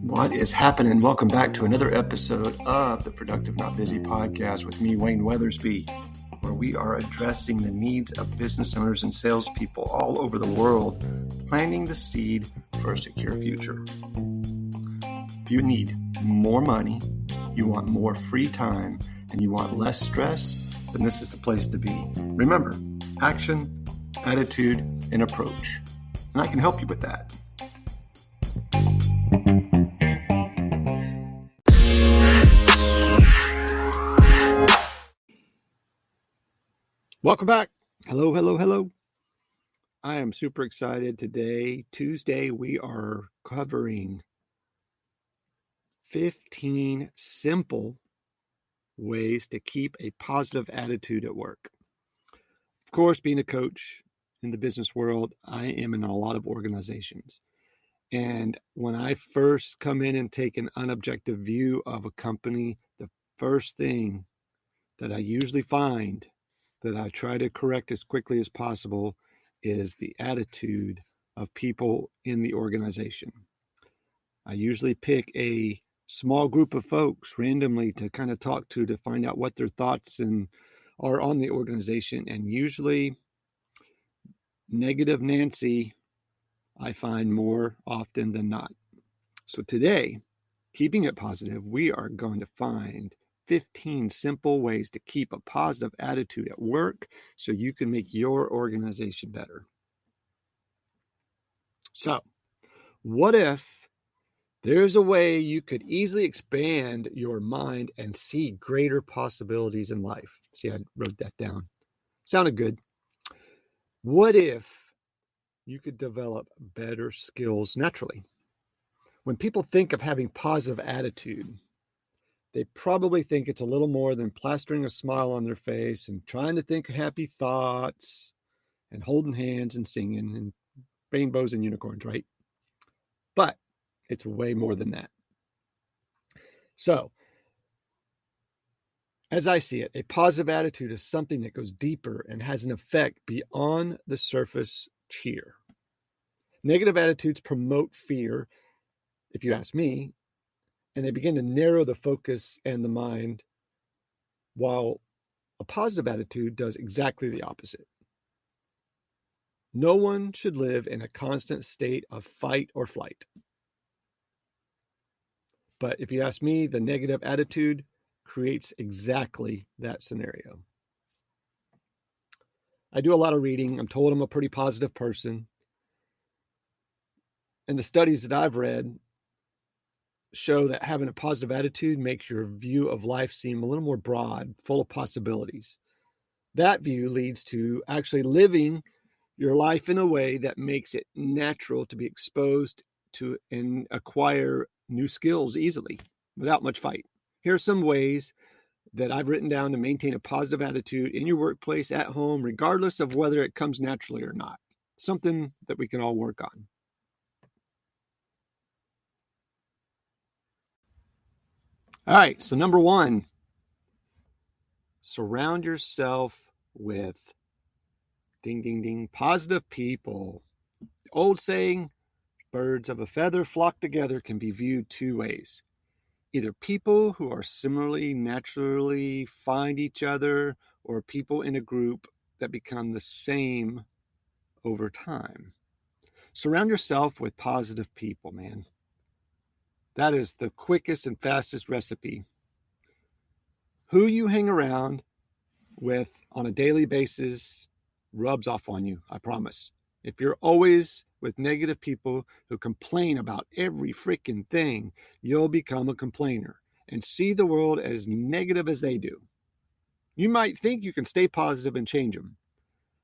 What is happening? Welcome back to another episode of the Productive Not Busy podcast with me, Wayne Weathersby, where we are addressing the needs of business owners and salespeople all over the world, planting the seed for a secure future. If you need more money, you want more free time, and you want less stress, then this is the place to be. Remember, action, attitude, and approach. And I can help you with that. Welcome back. Hello. I am super excited today. Tuesday, we are covering 15 simple ways to keep a positive attitude at work. Of course, being a coach in the business world, I am in a lot of organizations. And when I first come in and take an unobjective view of a company, the first thing that I usually find that I try to correct as quickly as possible is the attitude of people in the organization. I usually pick a small group of folks randomly to kind of talk to find out what their thoughts are on the organization. And usually negative Nancy, I find more often than not. So today, keeping it positive, we are going to find 15 simple ways to keep a positive attitude at work so you can make your organization better. So, what if there's a way you could easily expand your mind and see greater possibilities in life? See, I wrote that down. Sounded good. What if you could develop better skills naturally? When people think of having positive attitude, they probably think it's a little more than plastering a smile on their face and trying to think happy thoughts and holding hands and singing and rainbows and unicorns, right? But it's way more than that. So, as I see it, a positive attitude is something that goes deeper and has an effect beyond the surface cheer. Negative attitudes promote fear, if you ask me, and they begin to narrow the focus and the mind, while a positive attitude does exactly the opposite. No one should live in a constant state of fight or flight. But if you ask me, the negative attitude creates exactly that scenario. I do a lot of reading. I'm told I'm a pretty positive person. And the studies that I've read show that having a positive attitude makes your view of life seem a little more broad, full of possibilities. That view leads to actually living your life in a way that makes it natural to be exposed to and acquire new skills easily without much fight. Here are some ways that I've written down to maintain a positive attitude in your workplace, at home, regardless of whether it comes naturally or not. Something that we can all work on. All right, so number one, surround yourself with positive people. The old saying, birds of a feather flock together, can be viewed two ways. Either people who are similarly naturally find each other, or people in a group that become the same over time. Surround yourself with positive people, man. That is the quickest and fastest recipe. Who you hang around with on a daily basis rubs off on you, I promise. If you're always with negative people who complain about every freaking thing, you'll become a complainer and see the world as negative as they do. You might think you can stay positive and change them,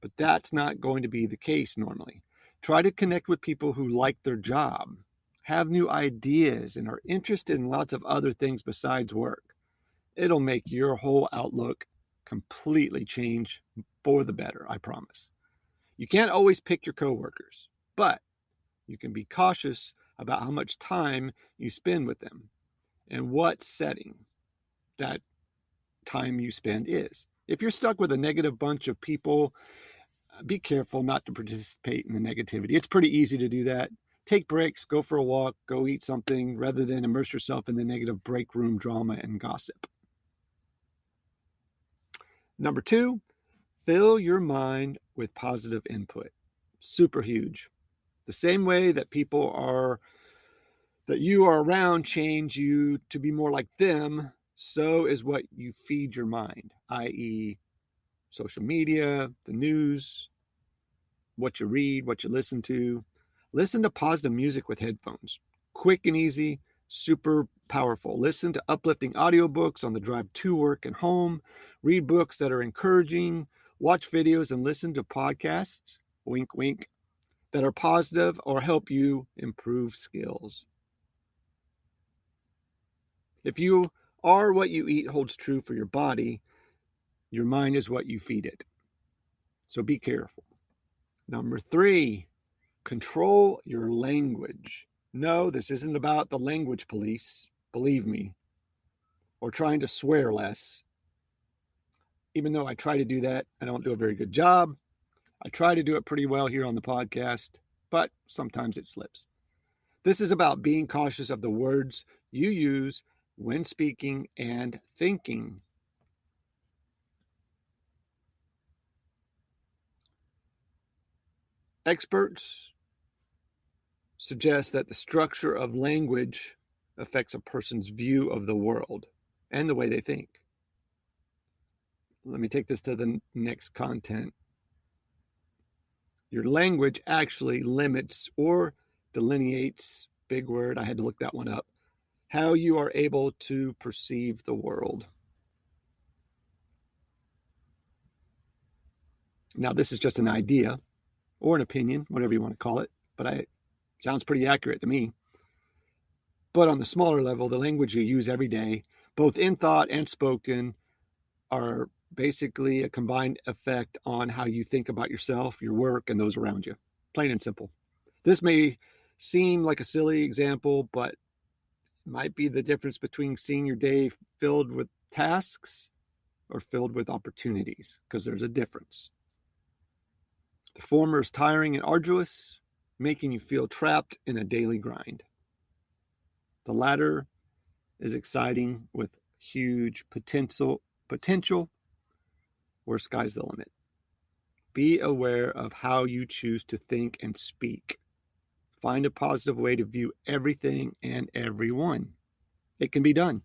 but that's not going to be the case normally. Try to connect with people who like their job, have new ideas, and are interested in lots of other things besides work. It'll make your whole outlook completely change for the better, I promise. You can't always pick your coworkers, but you can be cautious about how much time you spend with them and what setting that time you spend is. If you're stuck with a negative bunch of people, be careful not to participate in the negativity. It's pretty easy to do that. Take breaks, go for a walk, go eat something, rather than immerse yourself in the negative break room drama and gossip. Number 2, fill your mind with positive input. Super huge. The same way that that you are around change you to be more like them, so is what you feed your mind, i.e., social media, the news, what you read, what you listen to. Listen to positive music with headphones. Quick and easy, super powerful. Listen to uplifting audiobooks on the drive to work and home. Read books that are encouraging. Watch videos and listen to podcasts, wink, wink, that are positive or help you improve skills. If you are what you eat holds true for your body, your mind is what you feed it. So be careful. Number 3, control your language. No, this isn't about the language police, believe me, or trying to swear less. Even though I try to do that, I don't do a very good job. I try to do it pretty well here on the podcast, but sometimes it slips. This is about being cautious of the words you use when speaking and thinking. Experts suggest that the structure of language affects a person's view of the world and the way they think. Let me take this to the next content. Your language actually limits or delineates, big word, I had to look that one up, how you are able to perceive the world. Now, this is just an idea or an opinion, whatever you want to call it, but it sounds pretty accurate to me. But on the smaller level, the language you use every day, both in thought and spoken, are basically a combined effect on how you think about yourself, your work, and those around you. Plain and simple. This may seem like a silly example, but it might be the difference between seeing your day filled with tasks or filled with opportunities, because there's a difference. The former is tiring and arduous, making you feel trapped in a daily grind. The latter is exciting with huge potential where sky's the limit. Be aware of how you choose to think and speak. Find a positive way to view everything and everyone. It can be done.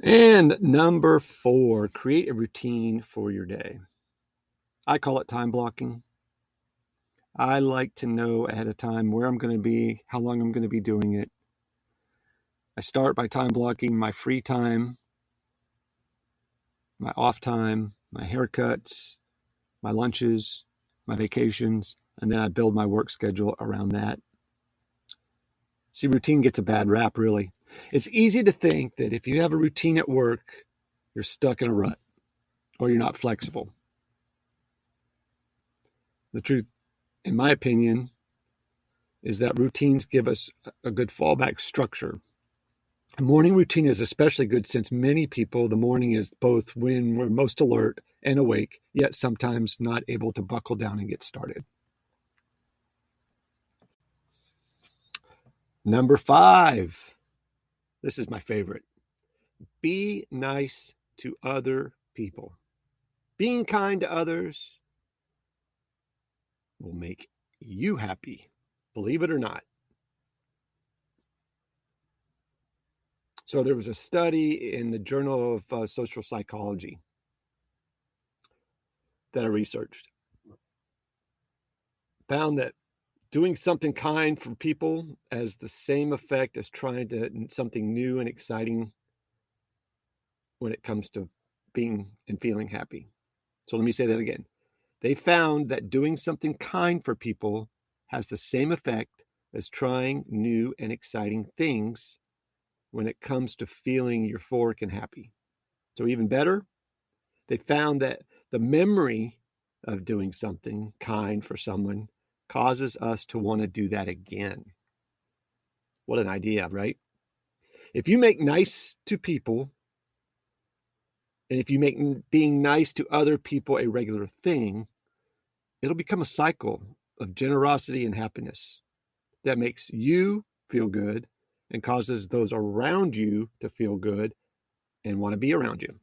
And number 4, create a routine for your day. I call it time blocking. I like to know ahead of time where I'm going to be, how long I'm going to be doing it. I start by time blocking my free time, my off time, my haircuts, my lunches, my vacations, and then I build my work schedule around that. See, routine gets a bad rap, really. It's easy to think that if you have a routine at work, you're stuck in a rut or you're not flexible. The truth, in my opinion, is that routines give us a good fallback structure. A morning routine is especially good since many people, the morning is both when we're most alert and awake, yet sometimes not able to buckle down and get started. Number 5. This is my favorite. Be nice to other people. Being kind to others will make you happy, believe it or not. So there was a study in the Journal of Social Psychology that I researched. Found that doing something kind for people has the same effect as trying to something new and exciting when it comes to being and feeling happy. So let me say that again. They found that doing something kind for people has the same effect as trying new and exciting things when it comes to feeling euphoric and happy. So even better, they found that the memory of doing something kind for someone causes us to want to do that again. What an idea, right? If you make nice to people, and if you make being nice to other people a regular thing, it'll become a cycle of generosity and happiness that makes you feel good and causes those around you to feel good and want to be around you,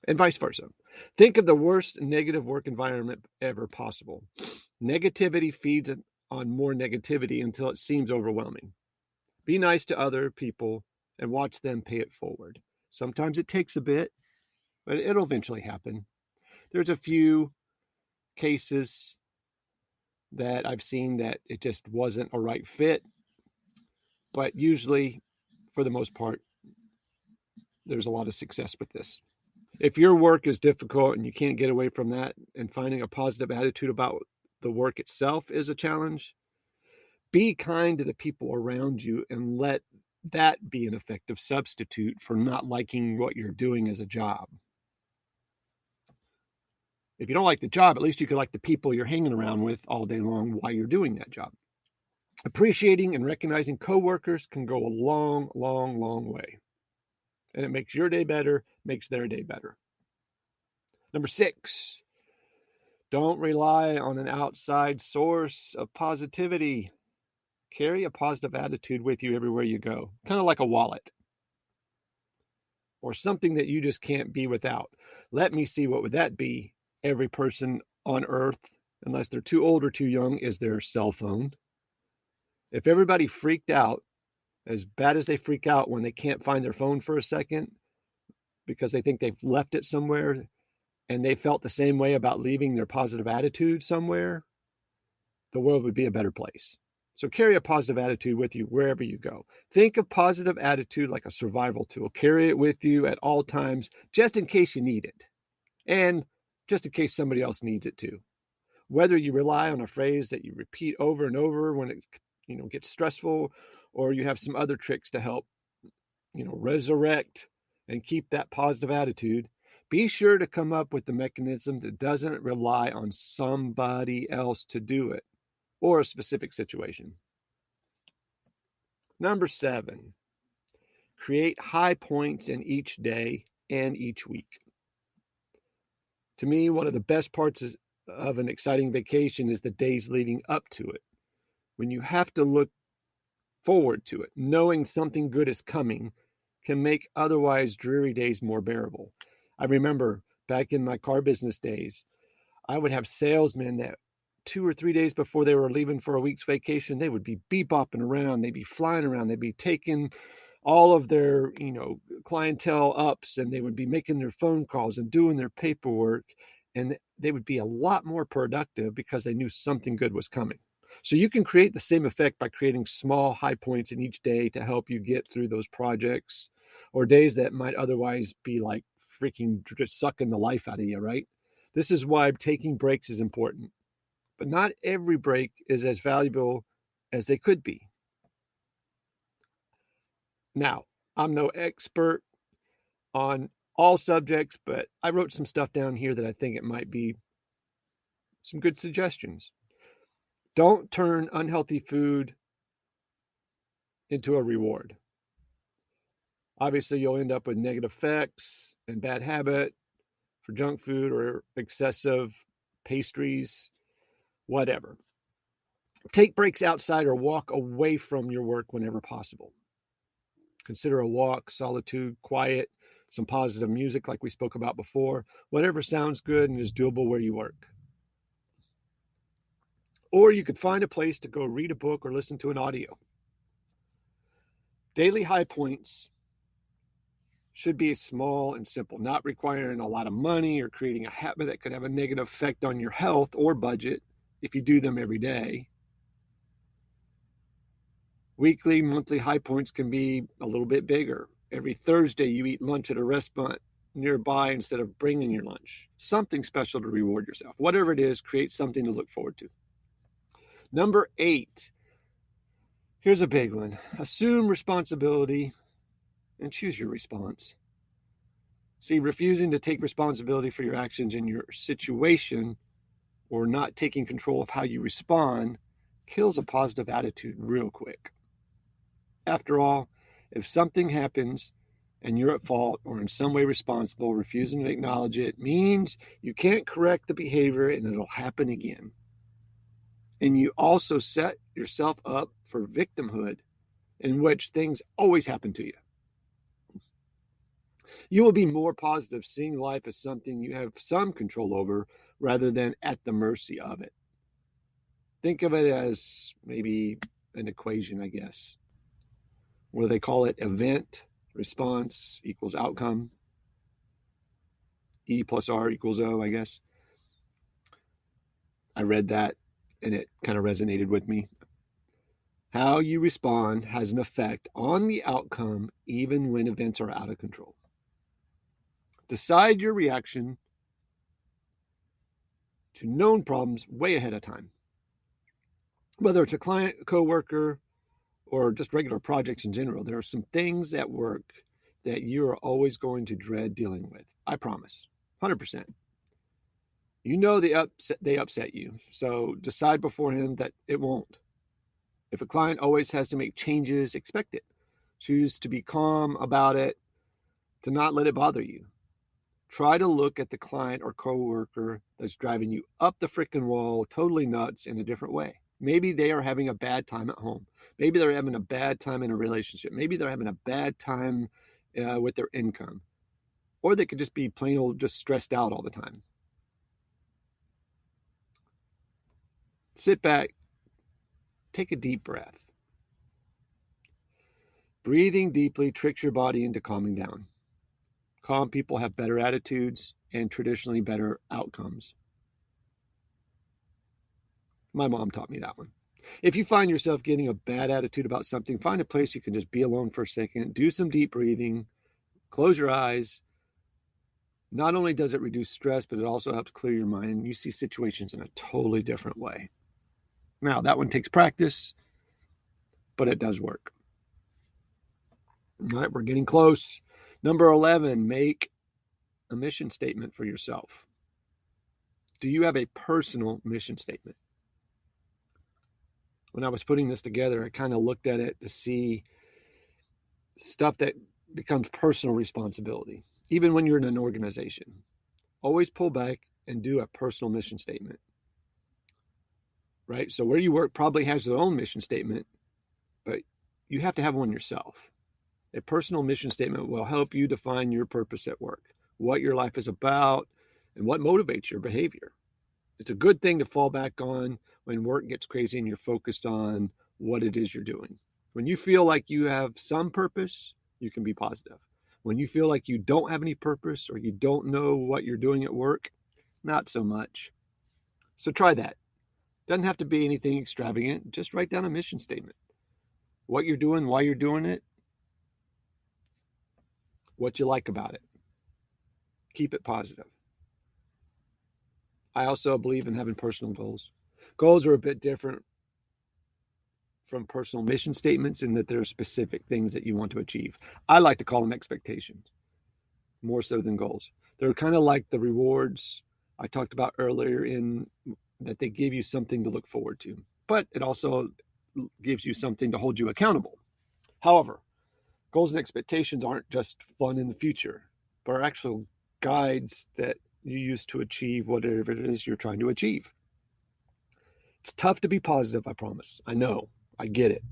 and vice versa. Think of the worst negative work environment ever possible. Negativity feeds on more negativity until it seems overwhelming. Be nice to other people and watch them pay it forward. Sometimes it takes a bit, but it'll eventually happen. There's a few cases that I've seen that it just wasn't a right fit, but usually, for the most part, there's a lot of success with this. If your work is difficult and you can't get away from that, and finding a positive attitude about the work itself is a challenge, be kind to the people around you and let that be an effective substitute for not liking what you're doing as a job. If you don't like the job, at least you could like the people you're hanging around with all day long while you're doing that job. Appreciating and recognizing coworkers can go a long, long, long way. And it makes your day better, makes their day better. Number 6, don't rely on an outside source of positivity. Carry a positive attitude with you everywhere you go, kind of like a wallet or something that you just can't be without. Let me see, what would that be? Every person on earth, unless they're too old or too young, is their cell phone. If everybody freaked out as bad as they freak out when they can't find their phone for a second because they think they've left it somewhere, and they felt the same way about leaving their positive attitude somewhere, the world would be a better place. So carry a positive attitude with you wherever you go. Think of positive attitude like a survival tool. Carry it with you at all times, just in case you need it, and just in case somebody else needs it too. Whether you rely on a phrase that you repeat over and over when it gets stressful, or you have some other tricks to help resurrect and keep that positive attitude, be sure to come up with the mechanism that doesn't rely on somebody else to do it or a specific situation. Number 7, create high points in each day and each week. To me, one of the best parts of an exciting vacation is the days leading up to it. When you have to look forward to it, knowing something good is coming can make otherwise dreary days more bearable. I remember back in my car business days, I would have salesmen that 2 or 3 days before they were leaving for a week's vacation, they would be bebopping around, they'd be flying around, they'd be taking all of their, clientele ups, and they would be making their phone calls and doing their paperwork, and they would be a lot more productive because they knew something good was coming. So you can create the same effect by creating small high points in each day to help you get through those projects or days that might otherwise be like freaking just sucking the life out of you, right? This is why taking breaks is important. But not every break is as valuable as they could be. Now, I'm no expert on all subjects, but I wrote some stuff down here that I think it might be some good suggestions. Don't turn unhealthy food into a reward. Obviously, you'll end up with negative effects and bad habit for junk food or excessive pastries, whatever. Take breaks outside or walk away from your work whenever possible. Consider a walk, solitude, quiet, some positive music like we spoke about before, whatever sounds good and is doable where you work. Or you could find a place to go read a book or listen to an audio. Daily high points should be small and simple, not requiring a lot of money or creating a habit that could have a negative effect on your health or budget if you do them every day. Weekly, monthly high points can be a little bit bigger. Every Thursday, you eat lunch at a restaurant nearby instead of bringing your lunch. Something special to reward yourself. Whatever it is, create something to look forward to. Number 8. Here's a big one. Assume responsibility and choose your response. See, refusing to take responsibility for your actions in your situation or not taking control of how you respond kills a positive attitude real quick. After all, if something happens and you're at fault or in some way responsible, refusing to acknowledge it means you can't correct the behavior and it'll happen again. And you also set yourself up for victimhood, in which things always happen to you. You will be more positive seeing life as something you have some control over rather than at the mercy of it. Think of it as maybe an equation, I guess, where they call it event response equals outcome. E plus R equals O, I guess. I read that and it kind of resonated with me. How you respond has an effect on the outcome, even when events are out of control. Decide your reaction to known problems way ahead of time. Whether it's a client, a coworker, or just regular projects in general, there are some things at work that you are always going to dread dealing with. I promise, 100%. You know they upset you, so decide beforehand that it won't. If a client always has to make changes, expect it. Choose to be calm about it, to not let it bother you. Try to look at the client or coworker that's driving you up the freaking wall, totally nuts, in a different way. Maybe they are having a bad time at home. Maybe they're having a bad time in a relationship. Maybe they're having a bad time with their income. Or they could just be plain old just stressed out all the time. Sit back, take a deep breath. Breathing deeply tricks your body into calming down. Calm people have better attitudes and traditionally better outcomes. My mom taught me that one. If you find yourself getting a bad attitude about something, find a place you can just be alone for a second, do some deep breathing, close your eyes. Not only does it reduce stress, but it also helps clear your mind. You see situations in a totally different way. Now, that one takes practice, but it does work. All right, we're getting close. Number 11, make a mission statement for yourself. Do you have a personal mission statement? When I was putting this together, I kind of looked at it to see stuff that becomes personal responsibility, even when you're in an organization. Always pull back and do a personal mission statement, right? So where you work probably has their own mission statement, but you have to have one yourself. A personal mission statement will help you define your purpose at work, what your life is about, and what motivates your behavior. It's a good thing to fall back on when work gets crazy and you're focused on what it is you're doing. When you feel like you have some purpose, you can be positive. When you feel like you don't have any purpose or you don't know what you're doing at work, not so much. So try that. Doesn't have to be anything extravagant. Just write down a mission statement. What you're doing, why you're doing it, what you like about it. Keep it positive. I also believe in having personal goals. Goals are a bit different from personal mission statements in that there are specific things that you want to achieve. I like to call them expectations, more so than goals. They're kind of like the rewards I talked about earlier, in that they give you something to look forward to, but it also gives you something to hold you accountable. However, goals and expectations aren't just fun in the future, but are actual guides that you use to achieve whatever it is you're trying to achieve. It's tough to be positive, I promise. I know, I get it.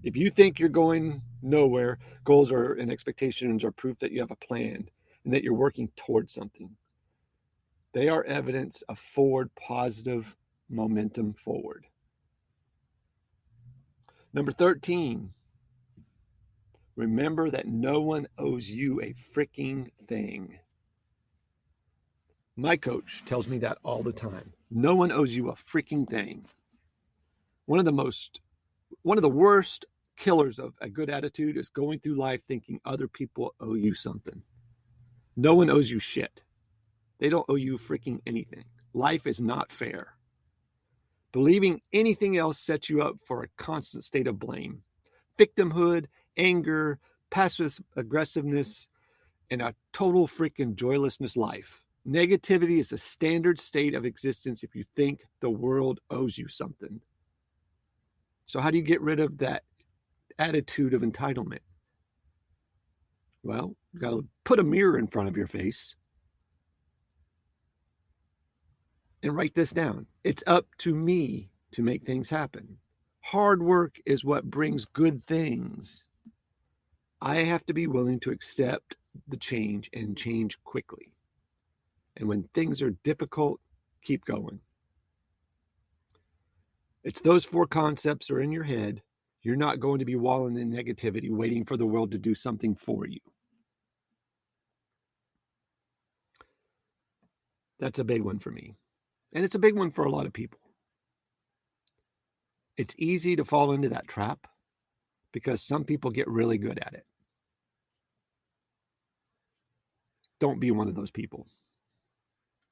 If you think you're going nowhere, goals and expectations are proof that you have a plan and that you're working towards something. They are evidence of forward positive momentum forward. Number 13, remember that no one owes you a freaking thing. My coach tells me that all the time. No one owes you a freaking thing. One of the worst killers of a good attitude is going through life thinking other people owe you something. No one owes you shit. They don't owe you freaking anything. Life is not fair. Believing anything else sets you up for a constant state of blame, victimhood, anger, passive aggressiveness, and a total freaking joylessness life. Negativity is the standard state of existence if you think the world owes you something. So how do you get rid of that attitude of entitlement? Well, you got to put a mirror in front of your face and write this down. It's up to me to make things happen. Hard work is what brings good things. I have to be willing to accept the change and change quickly. And when things are difficult, keep going. It's those 4 concepts are in your head. You're not going to be wallowing in negativity, waiting for the world to do something for you. That's a big one for me. And it's a big one for a lot of people. It's easy to fall into that trap because some people get really good at it. Don't be one of those people.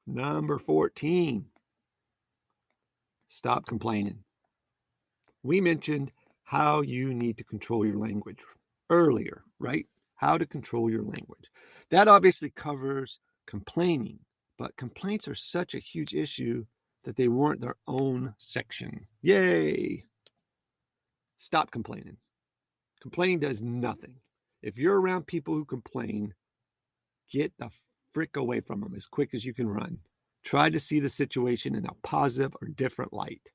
Number 14, stop complaining. We mentioned how you need to control your language earlier, right? How to control your language. That obviously covers complaining, but complaints are such a huge issue that they warrant their own section. Yay! Stop complaining. Complaining does nothing. If you're around people who complain, get the frick away from them as quick as you can run. Try to see the situation in a positive or different light.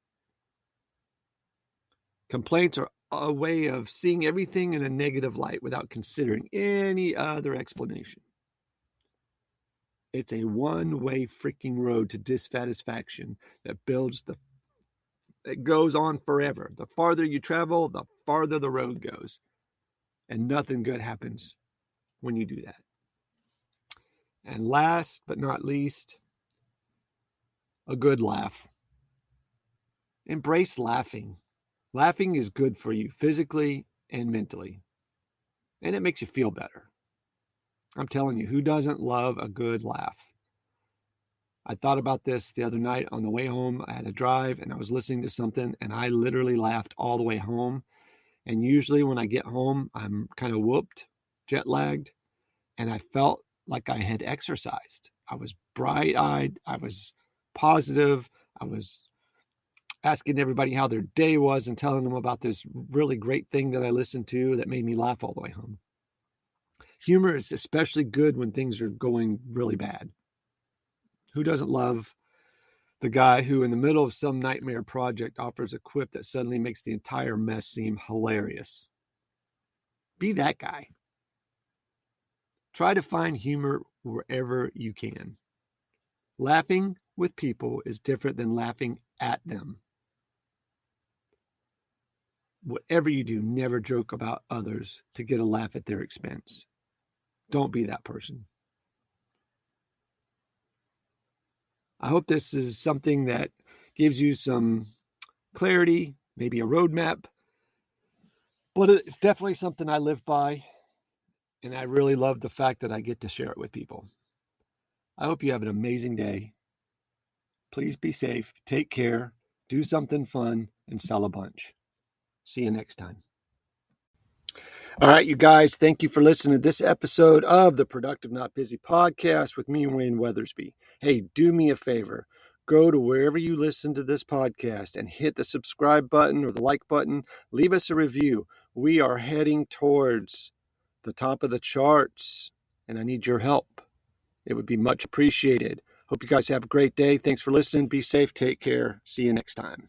Complaints are a way of seeing everything in a negative light without considering any other explanation. It's a one-way freaking road to dissatisfaction that it goes on forever. The farther you travel, the farther the road goes. And nothing good happens when you do that. And last but not least, a good laugh. Embrace laughing. Laughing is good for you physically and mentally. And it makes you feel better. I'm telling you, who doesn't love a good laugh? I thought about this the other night on the way home. I had a drive and I was listening to something and I literally laughed all the way home. And usually when I get home, I'm kind of whooped, jet lagged, and I felt like I had exercised. I was bright-eyed. I was positive. I was asking everybody how their day was and telling them about this really great thing that I listened to that made me laugh all the way home. Humor is especially good when things are going really bad. Who doesn't love the guy who in the middle of some nightmare project offers a quip that suddenly makes the entire mess seem hilarious? Be that guy. Try to find humor wherever you can. Laughing with people is different than laughing at them. Whatever you do, never joke about others to get a laugh at their expense. Don't be that person. I hope this is something that gives you some clarity, maybe a roadmap, but it's definitely something I live by, and I really love the fact that I get to share it with people. I hope you have an amazing day. Please be safe, take care, do something fun, and sell a bunch. See you next time. All right, you guys, thank you for listening to this episode of the Productive Not Busy podcast with me, Wayne Weathersby. Hey, do me a favor. Go to wherever you listen to this podcast and hit the subscribe button or the like button. Leave us a review. We are heading towards the top of the charts, and I need your help. It would be much appreciated. Hope you guys have a great day. Thanks for listening. Be safe. Take care. See you next time.